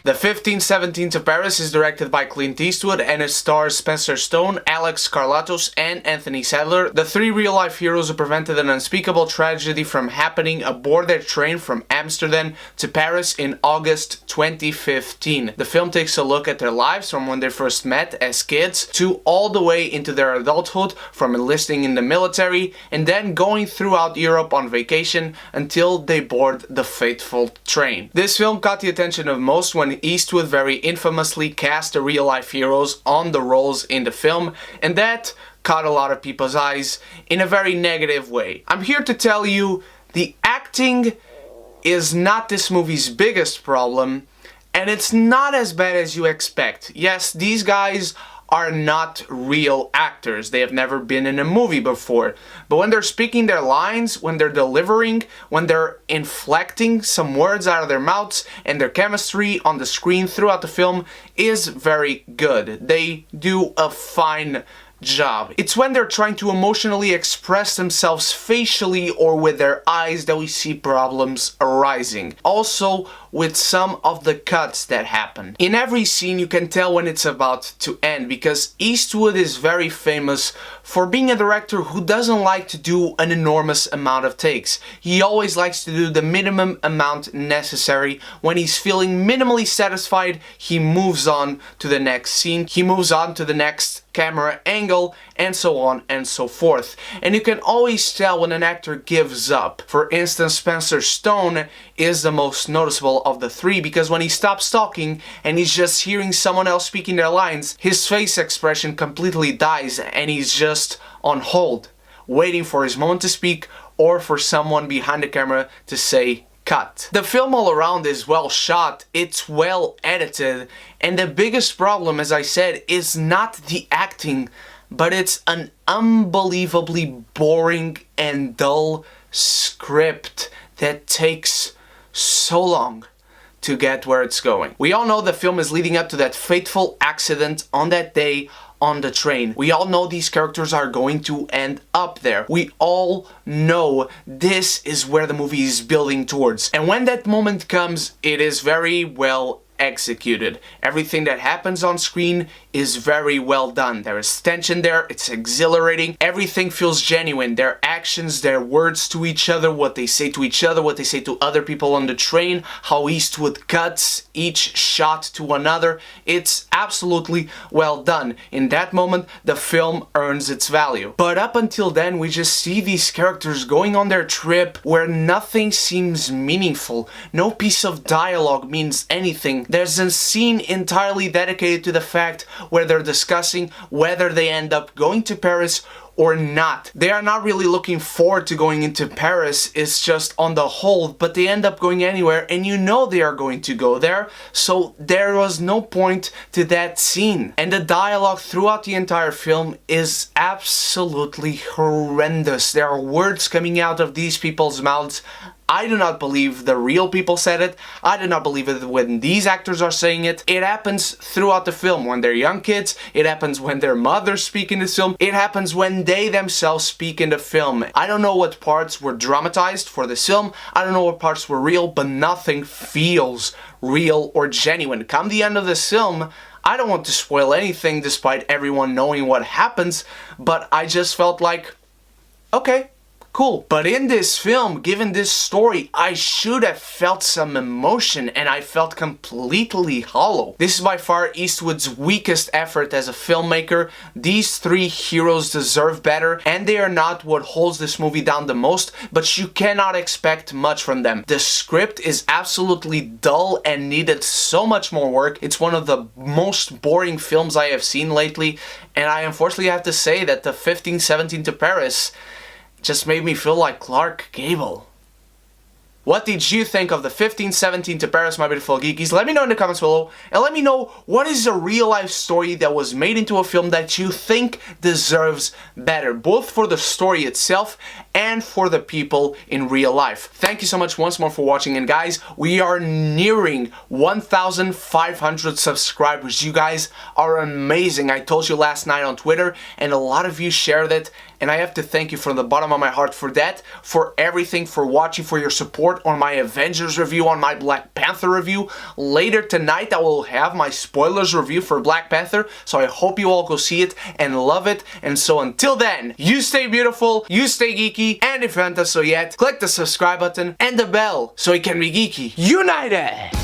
The 1517 to Paris is directed by Clint Eastwood and it stars Spencer Stone, Alek Skarlatos, and Anthony Sadler, the three real-life heroes who prevented an unspeakable tragedy from happening aboard their train from Amsterdam to Paris in August 2015. The film takes a look at their lives from when they first met as kids to all the way into their adulthood, from enlisting in the military and then going throughout Europe on vacation until they board the fateful train. This film caught the attention of most when Eastwood very infamously cast the real-life heroes on the roles in the film, and that caught a lot of people's eyes in a very negative way. I'm here to tell you the acting is not this movie's biggest problem, and it's not as bad as you expect. Yes, these guys are not real actors. They have never been in a movie before. But when they're speaking their lines, when they're delivering, when they're inflecting some words out of their mouths, and their chemistry on the screen throughout the film is very good. They do a fine job. It's when they're trying to emotionally express themselves facially or with their eyes that we see problems arising. Also, with some of the cuts that happen. In every scene you can tell when it's about to end, because Eastwood is very famous for being a director who doesn't like to do an enormous amount of takes. He always likes to do the minimum amount necessary. When he's feeling minimally satisfied, he moves on to the next scene, he moves on to the next camera angle, and so on and so forth. And you can always tell when an actor gives up. For instance, Spencer Stone is the most noticeable of the three, because when he stops talking and he's just hearing someone else speaking their lines, his face expression completely dies and he's just on hold, waiting for his moment to speak or for someone behind the camera to say cut. The film all around is well shot, it's well edited, and the biggest problem, as I said, is not the acting, but it's an unbelievably boring and dull script that takes so long to get where it's going. We all know the film is leading up to that fateful accident on that day on the train. We all know these characters are going to end up there. We all know this is where the movie is building towards. And when that moment comes, it is very well executed. Everything that happens on screen is very well done. There is tension there, it's exhilarating, everything feels genuine. Their actions, their words to each other, what they say to each other, what they say to other people on the train, how Eastwood cuts each shot to another, it's absolutely well done. In that moment, the film earns its value. But up until then, we just see these characters going on their trip where nothing seems meaningful. No piece of dialogue means anything. There's a scene entirely dedicated to the fact where they're discussing whether they end up going to Paris or not. They are not really looking forward to going into Paris, it's just on the hold, but they end up going anywhere and you know they are going to go there, so there was no point to that scene. And the dialogue throughout the entire film is absolutely horrendous. There are words coming out of these people's mouths I do not believe the real people said it. I do not believe it when these actors are saying it. It happens throughout the film when they're young kids. It happens when their mothers speak in this film. It happens when they themselves speak in the film. I don't know what parts were dramatized for this film. I don't know what parts were real, but nothing feels real or genuine. Come the end of this film, I don't want to spoil anything despite everyone knowing what happens, but I just felt like, okay, cool. But in this film, given this story, I should have felt some emotion and I felt completely hollow. This is by far Eastwood's weakest effort as a filmmaker. These three heroes deserve better and they are not what holds this movie down the most, but you cannot expect much from them. The script is absolutely dull and needed so much more work. It's one of the most boring films I have seen lately, and I unfortunately have to say that the 1517 to Paris just made me feel like Clark Gable. What did you think of the 1517 to Paris, my beautiful geekies? Let me know in the comments below, and let me know what is a real-life story that was made into a film that you think deserves better, both for the story itself and for the people in real life. Thank you so much once more for watching, and guys, we are nearing 1,500 subscribers. You guys are amazing. I told you last night on Twitter, and a lot of you shared it, and I have to thank you from the bottom of my heart for that, for everything, for watching, for your support on my Avengers review, on my Black Panther review. Later tonight I will have my spoilers review for Black Panther, so I hope you all go see it and love it. And so until then, you stay beautiful, you stay geeky, and if you haven't done so yet, click the subscribe button and the bell so you can be geeky united!